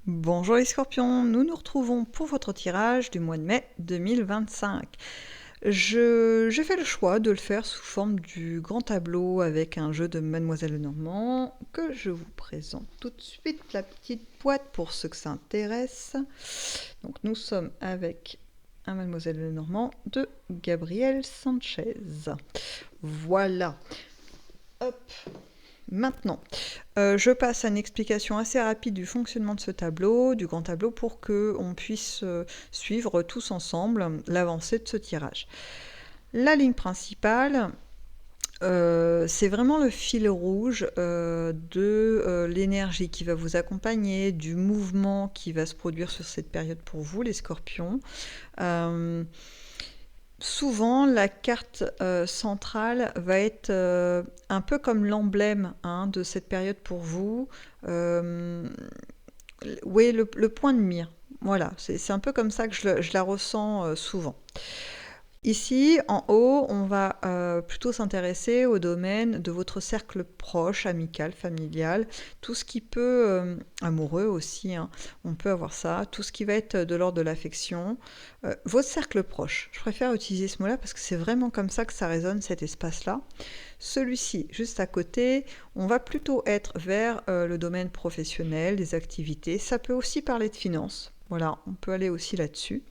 Bonjour les scorpions, nous nous retrouvons pour votre tirage du mois de mai 2025. J'ai fait le choix de le faire sous forme du grand tableau avec un jeu de Mademoiselle Lenormand que je vous présente tout de suite la petite boîte pour ceux que ça intéresse. Donc nous sommes avec un Mademoiselle Lenormand de Gabriel Sanchez. Voilà. Hop. Maintenant, je passe à une explication assez rapide du fonctionnement de ce tableau, du grand tableau, pour qu'on puisse suivre tous ensemble l'avancée de ce tirage. La ligne principale, c'est vraiment le fil rouge de l'énergie qui va vous accompagner, du mouvement qui va se produire sur cette période pour vous, les scorpions. Souvent, la carte centrale va être un peu comme l'emblème de cette période pour vous. Oui, le point de mire. Voilà, c'est un peu comme ça que je la ressens souvent. Ici, en haut, on va plutôt s'intéresser au domaine de votre cercle proche, amical, familial, tout ce qui peut, amoureux aussi, on peut avoir ça, tout ce qui va être de l'ordre de l'affection, votre cercle proche. Je préfère utiliser ce mot-là parce que c'est vraiment comme ça que ça résonne, cet espace-là. Celui-ci, juste à côté, on va plutôt être vers le domaine professionnel, des activités. Ça peut aussi parler de finances. Voilà, on peut aller aussi là-dessus.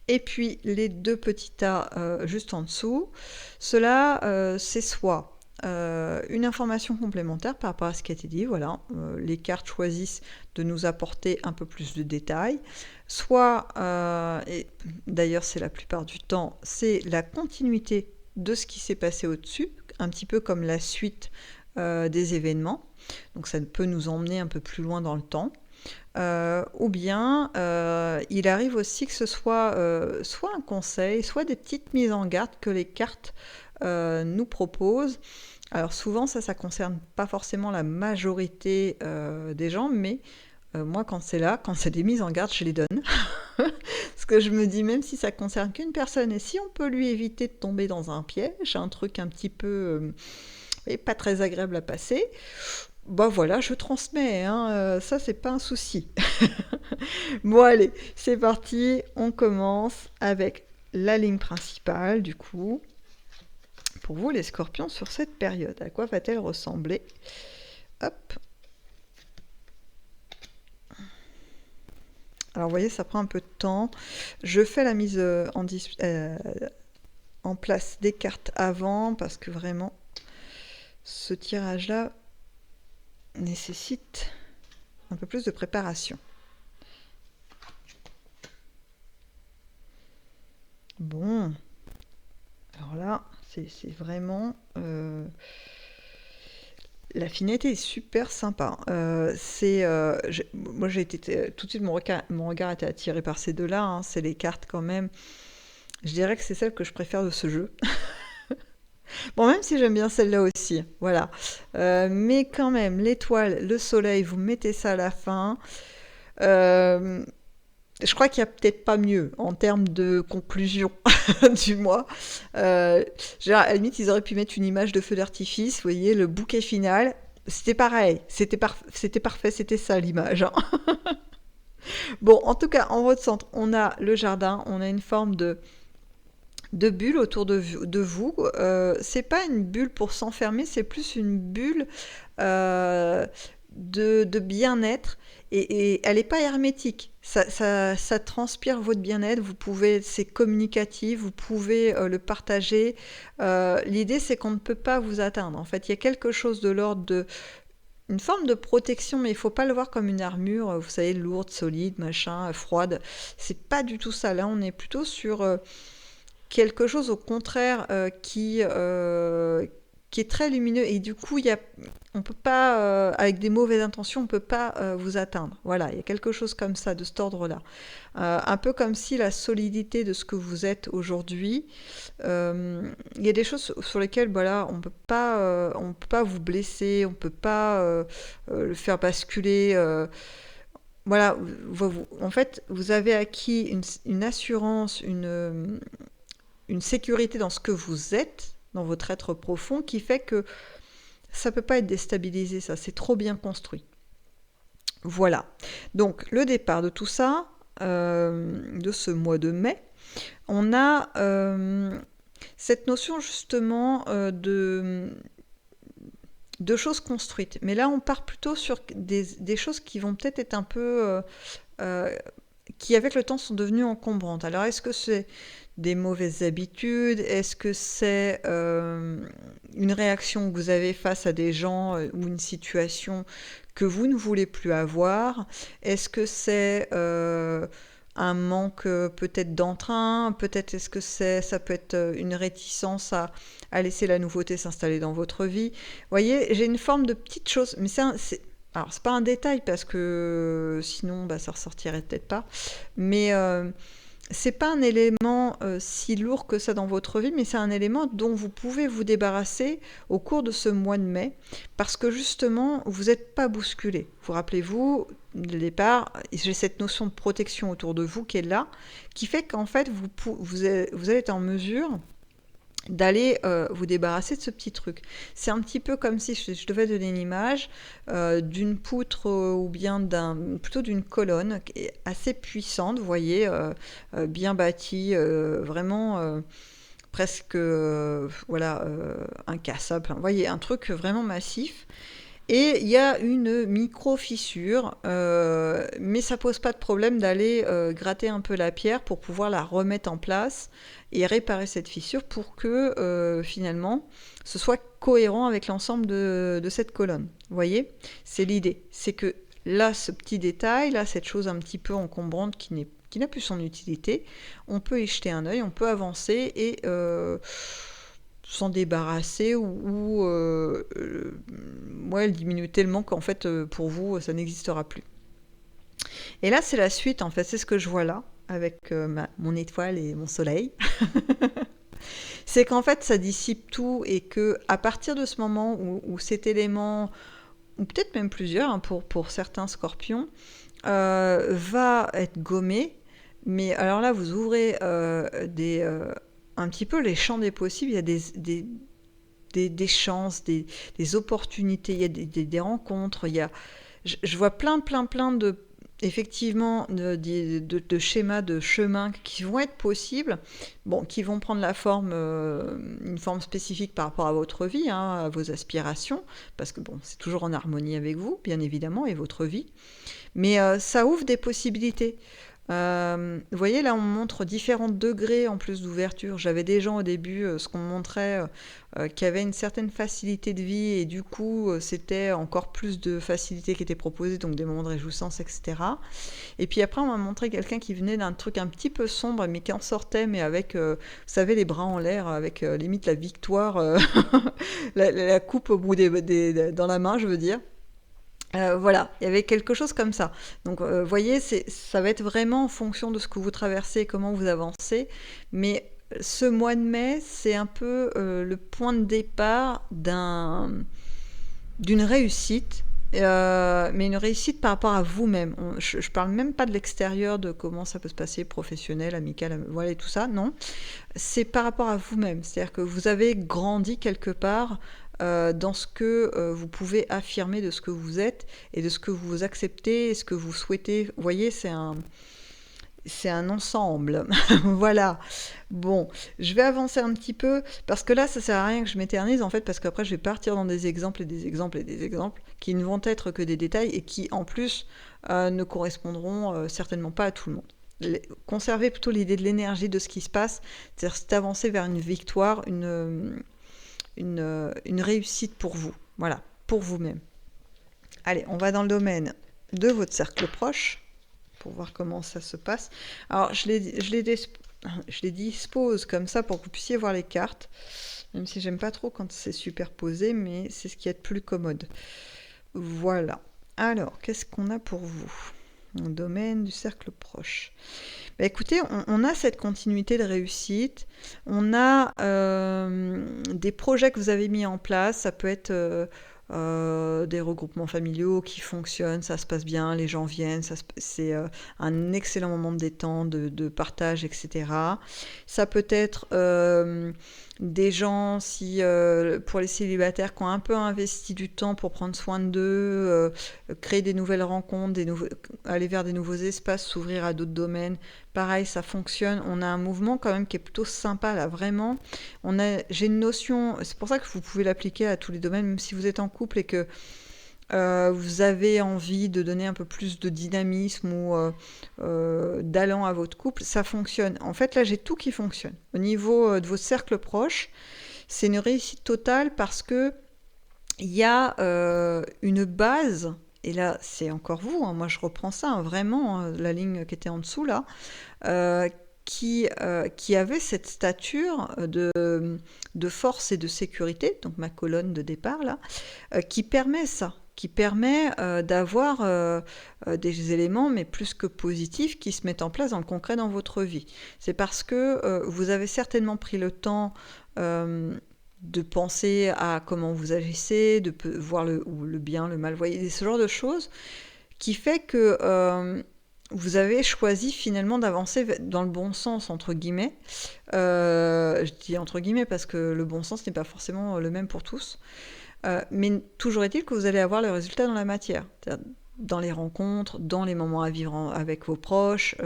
Et puis les deux petits tas juste en dessous, cela c'est soit une information complémentaire par rapport à ce qui a été dit, voilà, les cartes choisissent de nous apporter un peu plus de détails, soit, et d'ailleurs c'est la plupart du temps, c'est la continuité de ce qui s'est passé au-dessus, un petit peu comme la suite des événements, donc ça peut nous emmener un peu plus loin dans le temps. Ou bien il arrive aussi que ce soit soit un conseil, soit des petites mises en garde que les cartes nous proposent. Alors souvent ça concerne pas forcément la majorité des gens, mais moi quand c'est là, quand c'est des mises en garde, je les donne. Parce que je me dis, même si ça concerne qu'une personne, et si on peut lui éviter de tomber dans un piège, un truc un petit peu pas très agréable à passer, bah voilà, je transmets, ça c'est pas un souci. Bon allez, c'est parti, on commence avec la ligne principale du coup. Pour vous les scorpions sur cette période, à quoi va-t-elle ressembler? Hop. Alors vous voyez, ça prend un peu de temps. Je fais la mise en place des cartes avant parce que vraiment ce tirage-là nécessite un peu plus de préparation. Bon, alors là, c'est vraiment... la finalité est super sympa. Moi, j'ai été tout de suite, mon regard a été attiré par ces deux-là. C'est les cartes quand même. Je dirais que c'est celle que je préfère de ce jeu. Bon, même si j'aime bien celle-là aussi, voilà. Mais quand même, l'étoile, le soleil, vous mettez ça à la fin. Je crois qu'il n'y a peut-être pas mieux en termes de conclusion du mois. À la limite, ils auraient pu mettre une image de feu d'artifice, vous voyez, le bouquet final. C'était pareil, c'était parfait, c'était ça l'image. Bon, en tout cas, en votre centre, on a le jardin, on a une forme de bulle autour de vous. C'est pas une bulle pour s'enfermer, c'est plus une bulle de bien-être. Et elle n'est pas hermétique. Ça transpire votre bien-être. Vous pouvez, c'est communicatif. Vous pouvez le partager. L'idée, c'est qu'on ne peut pas vous atteindre. En fait, il y a quelque chose de l'ordre de une forme de protection, mais il faut pas le voir comme une armure, vous savez, lourde, solide, machin, froide. C'est pas du tout ça. Là, on est plutôt sur quelque chose au contraire qui est très lumineux et du coup on peut pas avec des mauvaises intentions on peut pas vous atteindre. Voilà, il y a quelque chose comme ça de cet ordre-là. Un peu comme si la solidité de ce que vous êtes aujourd'hui, il y a des choses sur lesquelles voilà on peut pas vous blesser, on peut pas le faire basculer. Voilà, en fait, vous avez acquis une assurance, une sécurité dans ce que vous êtes, dans votre être profond, qui fait que ça peut pas être déstabilisé, ça, c'est trop bien construit. Voilà. Donc, le départ de tout ça, de ce mois de mai, on a cette notion justement de choses construites. Mais là, on part plutôt sur des choses qui vont peut-être être un peu... qui, avec le temps, sont devenues encombrantes. Alors, est-ce que c'est des mauvaises habitudes? Est-ce que c'est une réaction que vous avez face à des gens ou une situation que vous ne voulez plus avoir? Est-ce que c'est un manque peut-être d'entrain? Peut-être est-ce que ça peut être une réticence à laisser la nouveauté s'installer dans votre vie? Vous voyez, j'ai une forme de petite chose, mais alors c'est pas un détail parce que sinon bah, ça ressortirait peut-être pas, mais c'est pas un élément si lourd que ça dans votre vie, mais c'est un élément dont vous pouvez vous débarrasser au cours de ce mois de mai, parce que justement, vous n'êtes pas bousculé. Vous rappelez-vous, dès le départ, j'ai cette notion de protection autour de vous qui est là, qui fait qu'en fait, vous allez être en mesure d'aller vous débarrasser de ce petit truc. C'est un petit peu comme si je devais donner une image d'une poutre ou bien plutôt d'une colonne qui est assez puissante, vous voyez, bien bâtie, vraiment presque voilà, incassable. Vous voyez, un truc vraiment massif. Et il y a une micro-fissure, mais ça pose pas de problème d'aller gratter un peu la pierre pour pouvoir la remettre en place et réparer cette fissure pour que finalement ce soit cohérent avec l'ensemble de cette colonne. Vous voyez? C'est l'idée. C'est que là, ce petit détail, là, cette chose un petit peu encombrante qui n'a plus son utilité, on peut y jeter un œil, on peut avancer et s'en débarrasser ou elle diminue tellement qu'en fait pour vous ça n'existera plus. Et là c'est la suite en fait, c'est ce que je vois là avec mon étoile et mon soleil. C'est qu'en fait ça dissipe tout et que à partir de ce moment où cet élément, ou peut-être même plusieurs hein, pour certains scorpions, va être gommé, mais alors là vous ouvrez un petit peu les champs des possibles, il y a des chances, des opportunités, il y a des rencontres, je vois plein de effectivement de schémas, de chemins qui vont être possibles, bon, qui vont prendre la forme, une forme spécifique par rapport à votre vie, hein, à vos aspirations, parce que bon, c'est toujours en harmonie avec vous, bien évidemment, et votre vie, mais ça ouvre des possibilités. Vous voyez, là, on montre différents degrés en plus d'ouverture. J'avais des gens au début, ce qu'on me montrait, qui avaient une certaine facilité de vie et du coup, c'était encore plus de facilité qui était proposée, donc des moments de réjouissance, etc. Et puis après, on m'a montré quelqu'un qui venait d'un truc un petit peu sombre, mais qui en sortait, mais avec, vous savez, les bras en l'air, avec limite la victoire, la coupe au bout dans la main, je veux dire. Voilà, il y avait quelque chose comme ça. Donc, vous voyez, ça va être vraiment en fonction de ce que vous traversez, comment vous avancez. Mais ce mois de mai, c'est un peu le point de départ d'une réussite, mais une réussite par rapport à vous-même. Je parle même pas de l'extérieur, de comment ça peut se passer, professionnel, amical, voilà, et tout ça, non. C'est par rapport à vous-même. C'est-à-dire que vous avez grandi quelque part dans ce que vous pouvez affirmer de ce que vous êtes et de ce que vous acceptez et ce que vous souhaitez. Vous voyez, c'est un ensemble. Voilà. Bon, je vais avancer un petit peu parce que là, ça sert à rien que je m'éternise en fait, parce qu'après, je vais partir dans des exemples et des exemples et des exemples qui ne vont être que des détails et qui, en plus, ne correspondront certainement pas à tout le monde. Conservez plutôt l'idée de l'énergie de ce qui se passe, c'est-à-dire c'est avancer vers une victoire, une réussite pour vous, voilà, pour vous-même. Allez, on va dans le domaine de votre cercle proche pour voir comment ça se passe. Alors, je les dispose comme ça pour que vous puissiez voir les cartes, même si j'aime pas trop quand c'est superposé, mais c'est ce qui est le plus commode. Voilà. Alors, qu'est-ce qu'on a pour vous ? Au domaine du cercle proche. Bah écoutez, on a cette continuité de réussite, on a des projets que vous avez mis en place, ça peut être des regroupements familiaux qui fonctionnent, ça se passe bien, les gens viennent, c'est un excellent moment de détente, de partage, etc. Ça peut être des gens, si pour les célibataires qui ont un peu investi du temps pour prendre soin d'eux, créer des nouvelles rencontres, aller vers des nouveaux espaces, s'ouvrir à d'autres domaines. Pareil, ça fonctionne. On a un mouvement quand même qui est plutôt sympa là, vraiment. J'ai une notion, c'est pour ça que vous pouvez l'appliquer à tous les domaines, même si vous êtes en couple et que vous avez envie de donner un peu plus de dynamisme ou d'allant à votre couple, ça fonctionne. En fait, là, j'ai tout qui fonctionne. Au niveau de vos cercles proches, c'est une réussite totale parce que il y a une base, et là, c'est encore vous, hein, moi je reprends ça, hein, vraiment, hein, la ligne qui était en dessous là, euh, qui avait cette stature de force et de sécurité, donc ma colonne de départ là, qui permet ça, qui permet d'avoir des éléments, mais plus que positifs, qui se mettent en place dans le concret dans votre vie. C'est parce que vous avez certainement pris le temps de penser à comment vous agissez, de voir le bien, le mal, voyez, ce genre de choses, qui fait que vous avez choisi finalement d'avancer dans le bon sens, entre guillemets. Je dis entre guillemets parce que le bon sens n'est pas forcément le même pour tous. Mais toujours est-il que vous allez avoir le résultat dans la matière. C'est-à-dire dans les rencontres, dans les moments à vivre avec vos proches,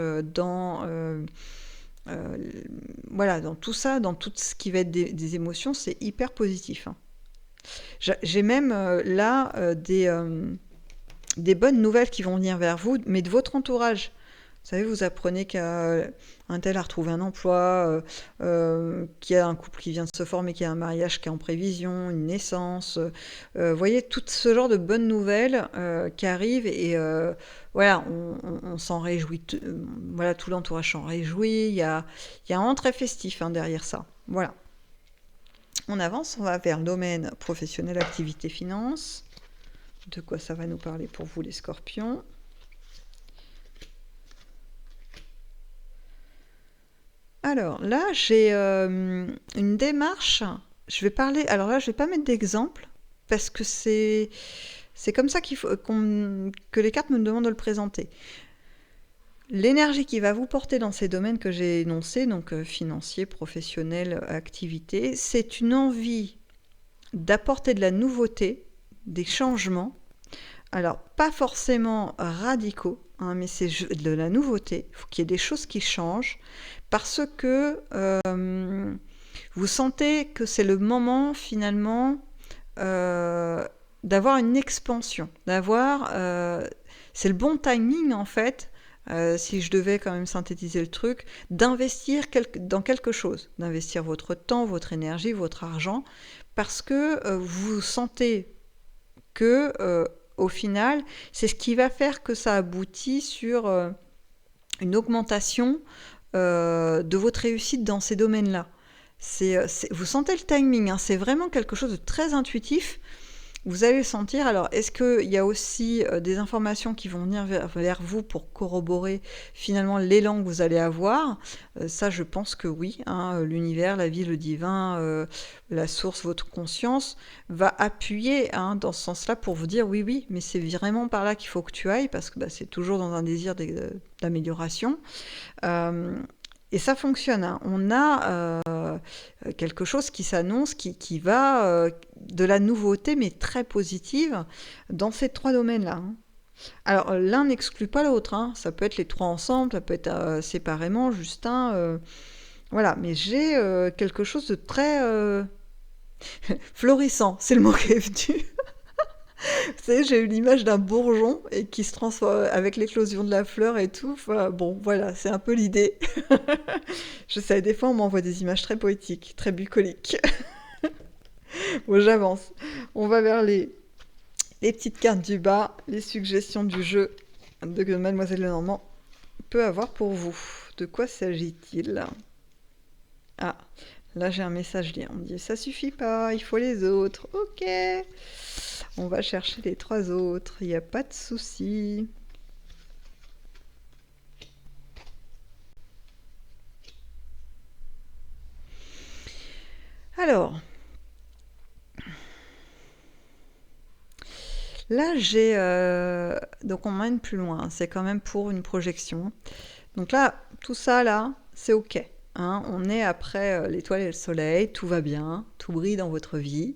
voilà, dans tout ça, dans tout ce qui va être des émotions, c'est hyper positif, hein. J'ai même là des bonnes nouvelles qui vont venir vers vous, mais de votre entourage. Vous savez, vous apprenez qu'un tel a retrouvé un emploi, qu'il y a un couple qui vient de se former, qu'il y a un mariage qui est en prévision, une naissance. Vous voyez, tout ce genre de bonnes nouvelles qui arrivent et voilà, on s'en réjouit. Voilà, tout l'entourage s'en réjouit. Il y a un très festif hein, derrière ça. Voilà. On avance, on va vers le domaine professionnel, activité, finance. De quoi ça va nous parler pour vous les scorpions? Alors là, j'ai une démarche. Je vais parler. Alors là, je vais pas mettre d'exemple parce que c'est comme ça que les cartes me demandent de le présenter. L'énergie qui va vous porter dans ces domaines que j'ai énoncés, donc financier, professionnel, activité, c'est une envie d'apporter de la nouveauté, des changements. Alors, pas forcément radicaux, hein, mais c'est de la nouveauté. Il faut qu'il y ait des choses qui changent parce que vous sentez que c'est le moment finalement d'avoir une expansion, c'est le bon timing en fait, si je devais quand même synthétiser le truc, d'investir dans quelque chose, d'investir votre temps, votre énergie, votre argent, parce que vous sentez que au final, c'est ce qui va faire que ça aboutit sur une augmentation de votre réussite dans ces domaines-là. Vous sentez le timing, hein, c'est vraiment quelque chose de très intuitif. Vous allez le sentir. Alors, est-ce qu'il y a aussi des informations qui vont venir vers vous pour corroborer finalement l'élan que vous allez avoir? Ça, je pense que oui, hein, l'univers, la vie, le divin, la source, votre conscience va appuyer hein, dans ce sens-là pour vous dire oui, oui, mais c'est vraiment par là qu'il faut que tu ailles parce que c'est toujours dans un désir d'amélioration. Et ça fonctionne, hein. On a quelque chose qui s'annonce, qui va de la nouveauté, mais très positive, dans ces trois domaines-là, hein. Alors, l'un n'exclut pas l'autre, hein. Ça peut être les trois ensemble, ça peut être séparément, juste un. Voilà, mais j'ai quelque chose de très florissant, c'est le mot qui est venu. Vous savez, j'ai eu l'image d'un bourgeon et qui se transforme avec l'éclosion de la fleur et tout. Enfin, bon, voilà, c'est un peu l'idée. Je sais, des fois, on m'envoie des images très poétiques, très bucoliques. Bon, j'avance. On va vers les petites cartes du bas, les suggestions du jeu que Mademoiselle Lenormand peut avoir pour vous. De quoi s'agit-il? Ah, là j'ai un message lien. On me dit ça suffit pas, il faut les autres. Ok. On va chercher les trois autres, il n'y a pas de souci. Alors, Là, donc on mène plus loin, hein, c'est quand même pour une projection. Donc là, tout ça, là, c'est OK. Hein, on est après l'étoile et le soleil, tout va bien, tout brille dans votre vie.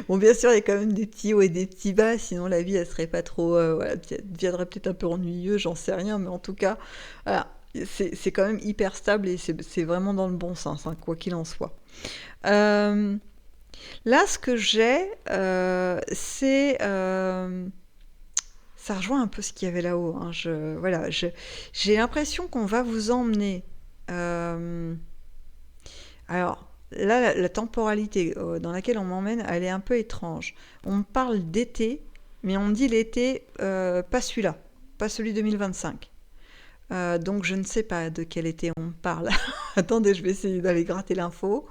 Bon, bien sûr, il y a quand même des petits hauts et des petits bas, sinon la vie, elle serait pas trop... voilà, elle deviendrait peut-être un peu ennuyeuse, j'en sais rien, mais en tout cas, voilà, c'est quand même hyper stable et c'est vraiment dans le bon sens, hein, quoi qu'il en soit. Euh, Là, ce que j'ai, c'est... ça rejoint un peu ce qu'il y avait là-haut. Hein. Voilà, j'ai l'impression qu'on va vous emmener. euh, alors, là, la temporalité dans laquelle on m'emmène, elle est un peu étrange. On me parle d'été, mais on me dit l'été, pas celui-là, pas celui 2025. Donc, je ne sais pas de quel été on me parle. Attendez, je vais essayer d'aller gratter l'info.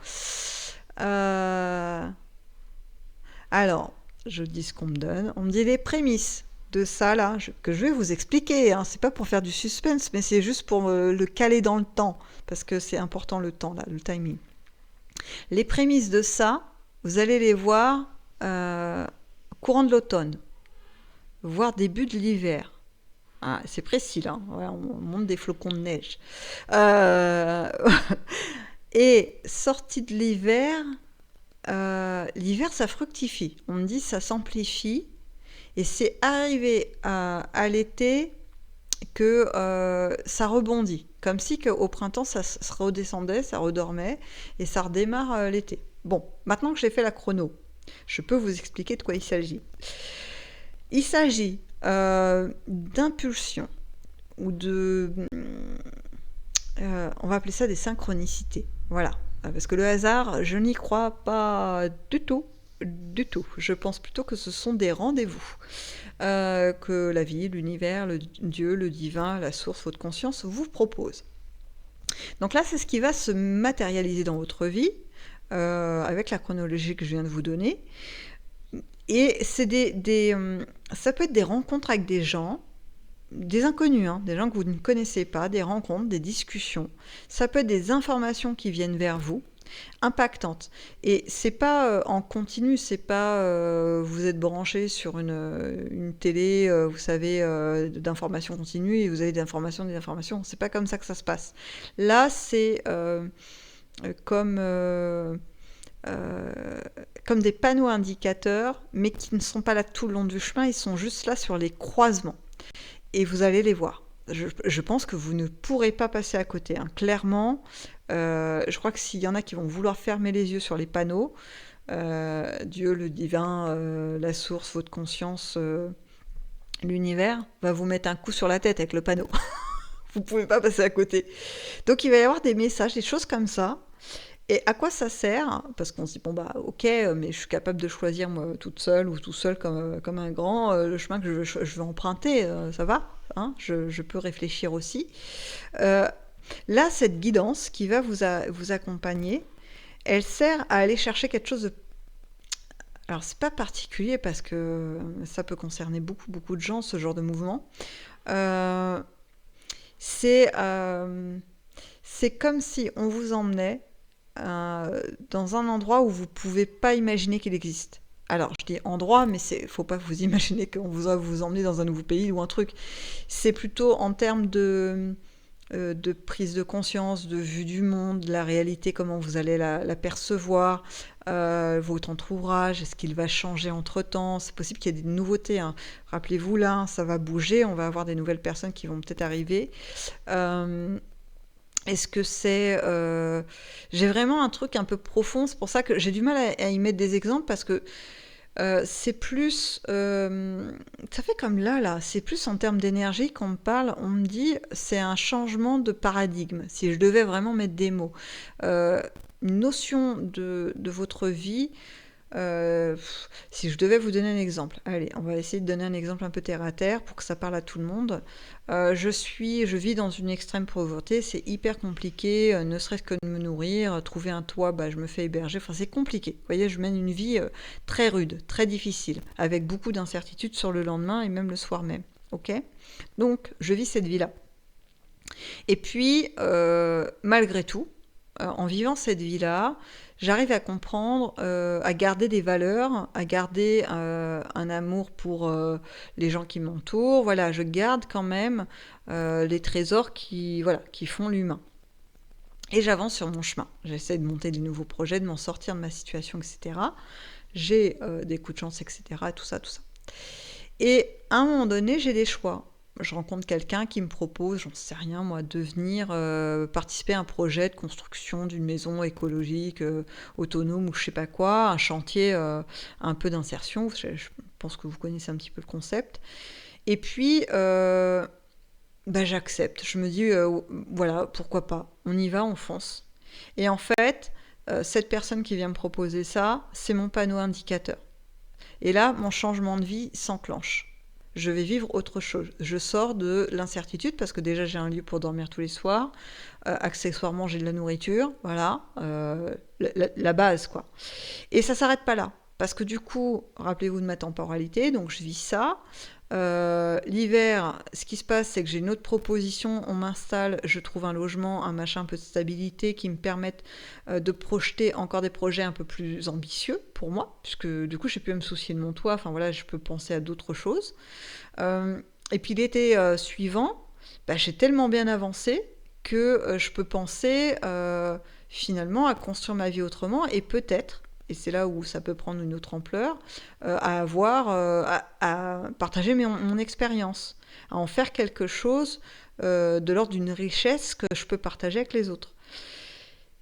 Euh, Alors, je dis ce qu'on me donne. On me dit les prémices de ça là, que je vais vous expliquer. Hein. C'est pas pour faire du suspense, mais c'est juste pour le caler dans le temps, parce que c'est important le temps là, le timing. Les prémices de ça, vous allez les voir courant de l'automne, voire début de l'hiver. Ah, c'est précis là, ouais, on monte des flocons de neige. Euh, Et sortie de l'hiver, l'hiver ça fructifie. On me dit ça s'amplifie. Et c'est arrivé à l'été que ça rebondit. Comme si au printemps, ça se redescendait, ça redormait, et ça redémarre l'été. Bon, maintenant que j'ai fait la chrono, je peux vous expliquer de quoi il s'agit. Il s'agit d'impulsions ou de... on va appeler ça des synchronicités. Voilà. Parce que le hasard, je n'y crois pas du tout. Du tout. Je pense plutôt que ce sont des rendez-vous. Que la vie, l'univers, le Dieu, le divin, la source, votre conscience vous propose. Donc là, c'est ce qui va se matérialiser dans votre vie, avec la chronologie que je viens de vous donner. Et c'est ça peut être des rencontres avec des gens, des inconnus, hein, des gens que vous ne connaissez pas, des rencontres, des discussions. Ça peut être des informations qui viennent vers vous, impactantes. Et c'est pas en continu, c'est pas vous êtes branché sur une télé, vous savez, d'informations continues et vous avez des informations. C'est pas comme ça que ça se passe. Là, c'est comme euh, comme des panneaux indicateurs, mais qui ne sont pas là tout le long du chemin, ils sont juste là sur les croisements et vous allez les voir. Je pense que vous ne pourrez pas passer à côté. Hein. Clairement, je crois que s'il y en a qui vont vouloir fermer les yeux sur les panneaux, Dieu, le divin, la source, votre conscience, l'univers, va vous mettre un coup sur la tête avec le panneau. Vous ne pouvez pas passer à côté. Donc il va y avoir des messages, des choses comme ça. Et à quoi ça sert? Parce qu'on se dit, bon bah ok, mais je suis capable de choisir moi toute seule ou tout seul comme un grand le chemin que je veux emprunter, ça va, hein, je peux réfléchir aussi. Euh, Là, cette guidance qui va vous accompagner, elle sert à aller chercher quelque chose de... Alors c'est pas particulier parce que ça peut concerner beaucoup de gens, ce genre de mouvement. Euh, c'est euh, c'est comme si on vous emmenait dans un endroit où vous ne pouvez pas imaginer qu'il existe. Alors, je dis endroit, mais il ne faut pas vous imaginer qu'on va vous emmener dans un nouveau pays ou un truc. C'est plutôt en termes de prise de conscience, de vue du monde, de la réalité, comment vous allez la percevoir, votre entourage, est-ce qu'il va changer entre-temps? C'est possible qu'il y ait des nouveautés. Hein. Rappelez-vous, là, ça va bouger, on va avoir des nouvelles personnes qui vont peut-être arriver. Est-ce que c'est... J'ai vraiment un truc un peu profond, c'est pour ça que j'ai du mal à y mettre des exemples, parce que c'est plus... ça fait comme là, c'est plus en termes d'énergie qu'on me parle, on me dit c'est un changement de paradigme, si je devais vraiment mettre des mots. Une notion de votre vie, si je devais vous donner un exemple, allez, on va essayer de donner un exemple un peu terre à terre pour que ça parle à tout le monde. Je vis dans une extrême pauvreté, c'est hyper compliqué, ne serait-ce que de me nourrir, trouver un toit, bah, je me fais héberger, enfin c'est compliqué. Vous voyez, je mène une vie très rude, très difficile, avec beaucoup d'incertitudes sur le lendemain et même le soir même. Ok? Donc, je vis cette vie-là. Et puis, malgré tout, en vivant cette vie-là, j'arrive à comprendre, à garder des valeurs, à garder un amour pour les gens qui m'entourent. Voilà, je garde quand même les trésors qui, voilà, qui font l'humain. Et j'avance sur mon chemin. J'essaie de monter des nouveaux projets, de m'en sortir de ma situation, etc. J'ai des coups de chance, etc. Tout ça, tout ça. Et à un moment donné, j'ai des choix. Je rencontre quelqu'un qui me propose, j'en sais rien moi, de venir participer à un projet de construction d'une maison écologique, autonome ou je sais pas quoi, un chantier un peu d'insertion. Je pense que vous connaissez un petit peu le concept. Et puis, bah, j'accepte. Je me dis, voilà, pourquoi pas. On y va, on fonce. Et en fait, cette personne qui vient me proposer ça, c'est mon panneau indicateur. Et là, mon changement de vie s'enclenche. Je vais vivre autre chose. Je sors de l'incertitude parce que déjà j'ai un lieu pour dormir tous les soirs. Accessoirement, j'ai de la nourriture. Voilà, la base quoi. Et ça s'arrête pas là. Parce que du coup, rappelez-vous de ma temporalité, donc je vis ça. L'hiver, ce qui se passe, c'est que j'ai une autre proposition. On m'installe, je trouve un logement, un machin, un peu de stabilité qui me permettent de projeter encore des projets un peu plus ambitieux pour moi, puisque du coup, je ne sais plus à me soucier de mon toit. Enfin voilà, je peux penser à d'autres choses. Et puis l'été suivant, bah, j'ai tellement bien avancé que je peux penser finalement à construire ma vie autrement et peut-être, et c'est là où ça peut prendre une autre ampleur, à partager mon expérience, à en faire quelque chose de l'ordre d'une richesse que je peux partager avec les autres.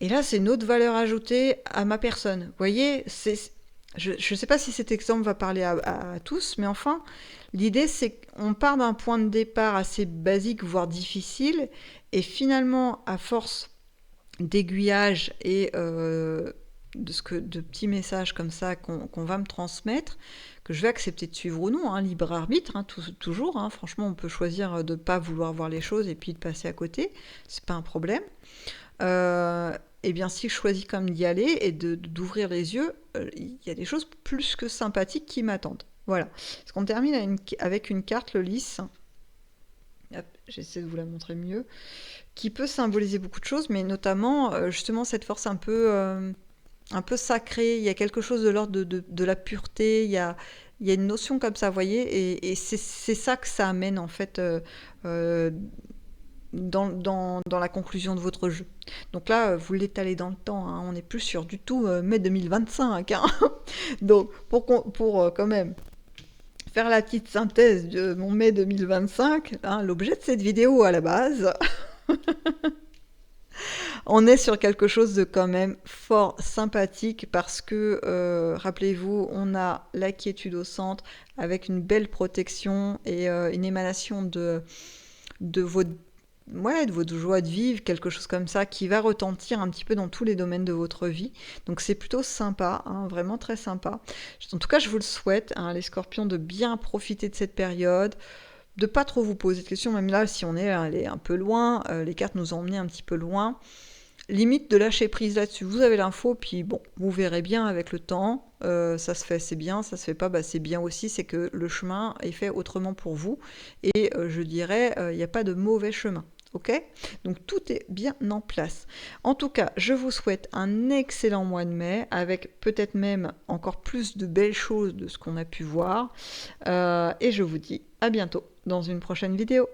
Et là, c'est une autre valeur ajoutée à ma personne. Vous voyez, je ne sais pas si cet exemple va parler à tous, mais enfin, l'idée, c'est qu'on part d'un point de départ assez basique, voire difficile, et finalement, à force d'aiguillage et de petits messages comme ça qu'on va me transmettre, que je vais accepter de suivre ou non, hein, libre arbitre, hein, toujours. Hein, franchement, on peut choisir de ne pas vouloir voir les choses et puis de passer à côté, c'est pas un problème. Eh bien, si je choisis comme d'y aller et d'ouvrir les yeux, il y a des choses plus que sympathiques qui m'attendent. Voilà. Parce qu'on termine avec une carte, le lys. Hop, j'essaie de vous la montrer mieux. Qui peut symboliser beaucoup de choses, mais notamment, justement, cette force un peu sacrée. Il y a quelque chose de l'ordre de la pureté. Il y a une notion comme ça, vous voyez. Et c'est ça que ça amène, en fait, dans la conclusion de votre jeu. Donc là, vous l'étalez dans le temps, hein, on n'est plus sur du tout mai 2025. Hein. Donc, pour quand même faire la petite synthèse de mon mai 2025, hein, l'objet de cette vidéo à la base, on est sur quelque chose de quand même fort sympathique parce que, rappelez-vous, on a la quiétude au centre avec une belle protection et une émanation de votre de votre joie de vivre, quelque chose comme ça, qui va retentir un petit peu dans tous les domaines de votre vie. Donc c'est plutôt sympa, hein, vraiment très sympa. En tout cas, je vous le souhaite, hein, les scorpions, de bien profiter de cette période, de pas trop vous poser de questions, même là, si on est allé un peu loin, les cartes nous ont emmenés un petit peu loin. Limite de lâcher prise là-dessus. Vous avez l'info, puis bon, vous verrez bien avec le temps. Ça se fait, c'est bien. Ça se fait pas, bah, c'est bien aussi. C'est que le chemin est fait autrement pour vous. Et je dirais, il n'y a pas de mauvais chemin. Ok ? Donc tout est bien en place. En tout cas, je vous souhaite un excellent mois de mai avec peut-être même encore plus de belles choses de ce qu'on a pu voir. Et je vous dis à bientôt dans une prochaine vidéo.